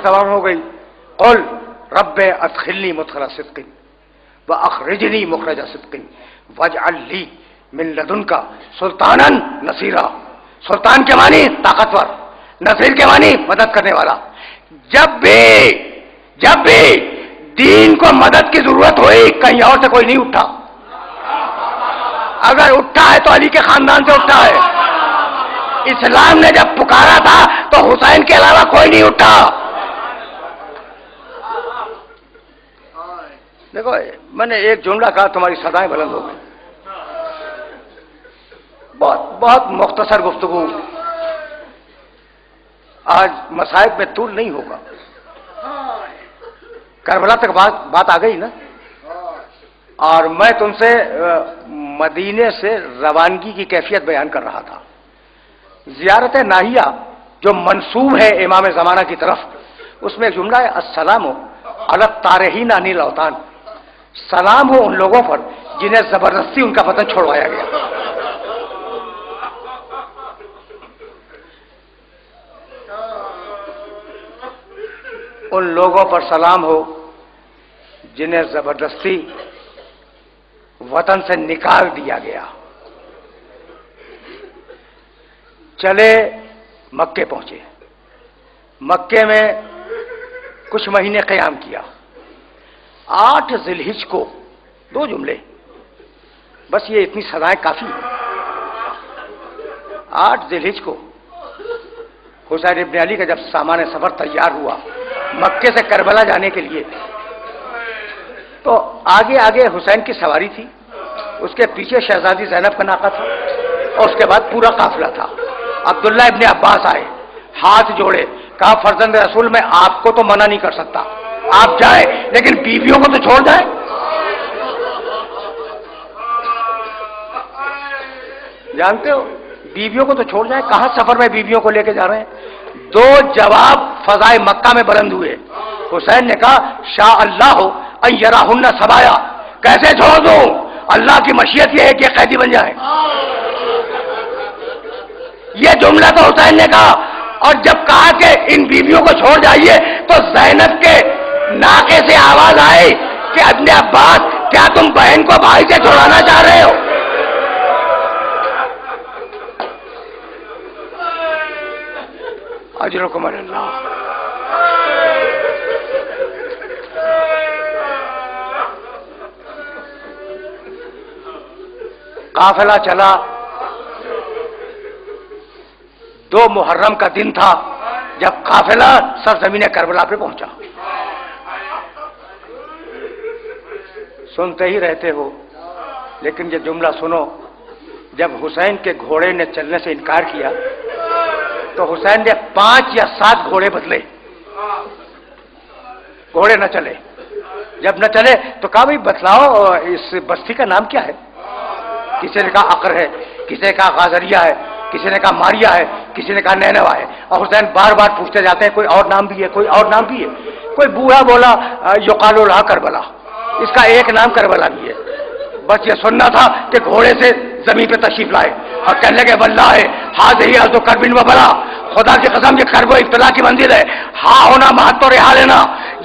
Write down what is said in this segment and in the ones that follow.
सवार हो गई, कुल रब्बे अदखिलनी मुदखला सिद्किन व अखरिजनी मुखरज सिद्किन वजअल ली मिन लदुनका सुल्तानन नसीरा। सुल्तान के मानी ताकतवर, नसीर के मानी मदद करने वाला। जब भी दीन को मदद की जरूरत हुई, कहीं और से कोई नहीं उठा। अगर उठा है तो अली के खानदान से उठा है। इस्लाम ने जब पुकारा था तो हुसैन के अलावा कोई नहीं उठा। देखो, मैंने एक जुमला कहा, तुम्हारी सदाएं बुलंद हो गई। बहुत मुख्तसर गुफ्तगू, आज मसाइब में तूल नहीं होगा। करबला तक बात आ गई ना। और मैं तुमसे मदीने से रवानगी की कैफियत बयान कर रहा था। ज़ियारत नाहिया जो मंसूब है इमाम ज़माना की तरफ, उसमें एक जुमला है, अस्सलाम अला तारिहीन अनिल औतान। सलाम हो उन लोगों पर जिन्हें जबरदस्ती उनका वतन छोड़वाया गया। उन लोगों पर सलाम हो जिन्हें जबरदस्ती वतन से निकाल दिया गया। चले मक्के पहुंचे, मक्के में कुछ महीने क़याम किया। 8 ज़िलहिज को, 2 जुमले बस, ये इतनी सदाएं काफी। 8 ज़िलहिज को हुसैन इब्न अली का जब सामान सफर तैयार हुआ मक्के से करबला जाने के लिए, तो आगे आगे हुसैन की सवारी थी, उसके पीछे शहजादी ज़ैनब का नाका था, और उसके बाद पूरा काफिला था। अब्दुल्ला इब्न अब्बास आए, हाथ जोड़े, कहा फर्जंद रसूल, मैं आपको तो मना नहीं कर सकता, आप जाए, लेकिन बीवियों को तो छोड़ जाए। जानते हो, बीवियों को तो छोड़ जाए। कहां सफर में बीवियों को लेके जा रहे हैं? 2 जवाब फजाए मक्का में बुलंद हुए। हुसैन ने कहा, शाह अल्लाह हो अय्यराहुन्ना सबाया। कैसे छोड़ दूं? अल्लाह की मशीयत यह है कि कैदी बन जाए। यह जुमला तो हुसैन ने कहा। और जब कहा कि इन बीवियों को छोड़ जाइए, तो ज़ैनब के नाके से आवाज आई कि इब्न अब्बास, क्या तुम बहन को भाई से छुड़ाना चाह रहे हो? अजरुकुम अल्लाह। काफिला चला। 2 मुहर्रम का दिन था जब काफिला सरजमीन करबला पे पहुंचा। सुनते ही रहते हो, लेकिन ये जुमला सुनो। जब हुसैन के घोड़े ने चलने से इनकार किया तो हुसैन ने 5 या 7 घोड़े बदले, घोड़े न चले। जब न चले तो कहा, भाई बतलाओ इस बस्ती का नाम क्या है? किसी ने कहा अकर है, किसी ने कहा गाजरिया है, किसी ने कहा मारिया है, किसी ने कहा नैनवा है। और हुसैन बार बार पूछते जाते हैं, कोई और नाम भी है, कोई और नाम भी है। कोई बूढ़ा बोला, युकालु लहा करबला, इसका एक नाम करबला भी है। बस ये सुनना था कि घोड़े से जमीन पे तशरीफ लाए और कहने लगे, वल्लाह है हाज़िही अर्ज़ु करबिन व बला, खुदा की कसम ये करब इब्तिला की मंजिल है। हाँ होना महत तो रिहा लेना,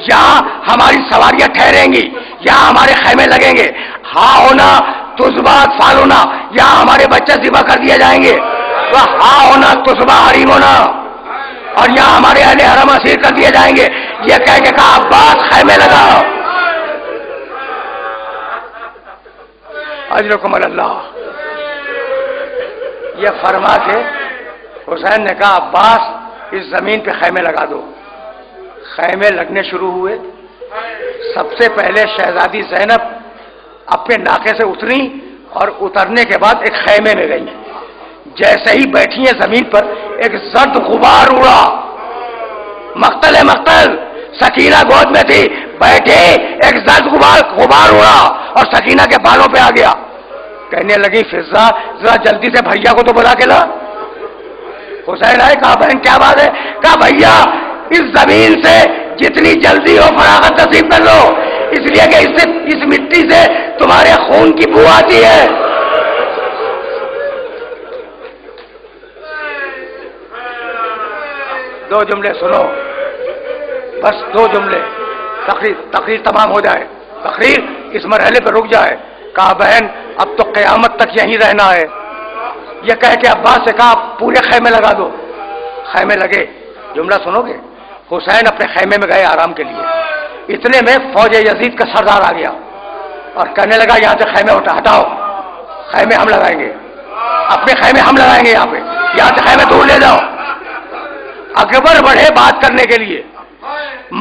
यहाँ हमारी सवारियां ठहरेंगी, यहाँ हमारे खैमे लगेंगे। हाँ होना तुज़बात फालूना, यहाँ हमारे बच्चे ज़िबा कर दिए जाएंगे। वह हाँ होना तुज़बा हरीम होना, और यहाँ हमारे अहले हरम असीर कर दिए जाएंगे। ये कह के कहा, अब्बास खैमे लगाओ। अजरुकुम अल्लाह। यह फरमा के हुसैन ने कहा, अब्बास इस जमीन पे खैमे लगा दो। खैमे लगने शुरू हुए। सबसे पहले शहजादी ज़ैनब अपने नाके से उतरी और उतरने के बाद एक खैमे में गई। जैसे ही बैठी है जमीन पर, एक जर्द गुबार उड़ा। मक्तल सकीना गोद में थी, बैठे, एक जर्द गुबार उड़ा और सकीना के बालों पे आ गया। कहने लगी, फिजा जरा जल्दी से भैया को तो बुला के ला। हुसैन आए, कहा बहन क्या बात है? कहा भैया इस जमीन से जितनी जल्दी हो फरागत नसीब कर लो, इसलिए कि इस मिट्टी से तुम्हारे खून की बू आती है। दो जुमले सुनो। بس 2 جملے، تقریر تمام ہو جائے، تقریر اس مرحلے پہ رک جائے. کہا بہن اب تو قیامت تک یہیں رہنا ہے. یہ کہہ کے عباس سے کہا پورے خیمے لگا دو. خیمے لگے. جملہ سنو گے؟ حسین اپنے خیمے میں گئے آرام کے لیے. اتنے میں فوج یزید کا سردار آ گیا اور کہنے لگا یہاں سے خیمے ہٹاؤ، خیمے ہم لگائیں گے، اپنے خیمے ہم لگائیں گے، یہاں پہ یہاں سے خیمے دور لے جاؤ. اکبر بڑھے بات کرنے کے لیے.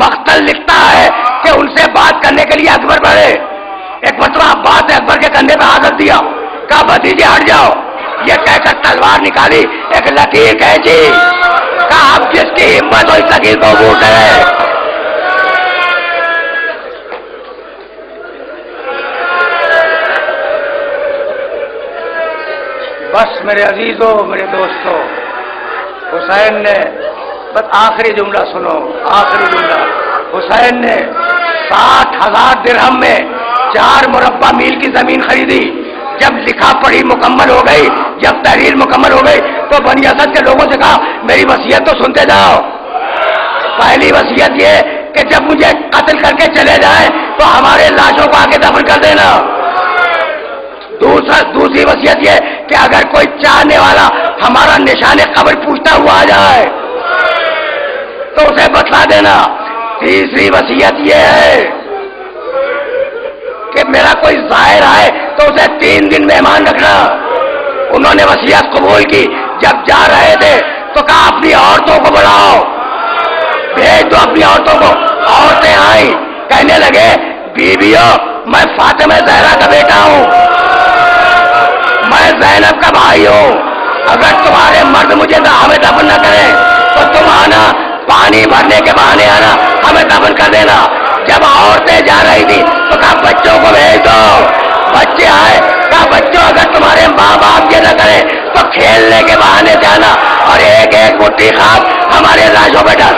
مقتل لکھتا ہے کہ ان سے بات کرنے کے لیے اکبر بڑھے. ایک مرتبہ عباس نے اکبر کے کندھے پہ ہاتھ رکھ دیا، کہا بھتیجے ہٹ جاؤ. یہ کہہ کر تلوار نکالی، ایک لکیر کھینچی، کہا اب جس کی ہمت ہو اس لکیر کو عبور کرے. بس میرے عزیزوں، میرے دوستوں، حسین نے بس آخری جملہ سنو، آخری جملہ. حسین نے 60,000 درہم میں 4 مربع میل کی زمین خریدی. جب لکھا پڑھی مکمل ہو گئی، جب تحریر مکمل ہو گئی تو بنی اسد کے لوگوں سے کہا میری وصیت تو سنتے جاؤ. پہلی وصیت یہ کہ جب مجھے قتل کر کے چلے جائیں تو ہمارے لاشوں کو آگے دفن کر دینا. دوسری وصیت یہ کہ اگر کوئی چاہنے والا ہمارا نشان قبر پوچھتا ہوا آ جائے تو اسے بتلا دینا. تیسری وصیت یہ ہے کہ میرا کوئی زائر آئے تو اسے 3 دن مہمان رکھنا. انہوں نے وصیت قبول کی. جب جا رہے تھے تو کہا اپنی عورتوں کو بلاؤ، بھیج دو اپنی عورتوں کو. عورتیں آئیں، کہنے لگے بیویوں میں فاطمہ زہرا کا بیٹا ہوں، میں زینب کا بھائی ہوں. اگر تمہارے مرد مجھے ہمیں دفن نہ کریں تو تم آنا، پانی بھرنے کے بہانے آنا، ہمیں دفن کر دینا. جب عورتیں جا رہی تھی تو کہا بچوں کو بھیج دو. بچے آئے، کہا بچوں اگر تمہارے ماں باپ یہ نہ کریں تو کھیلنے کے بہانے جانا اور ایک ایک مٹھی خاک ہمارے لاشوں پہ ڈال.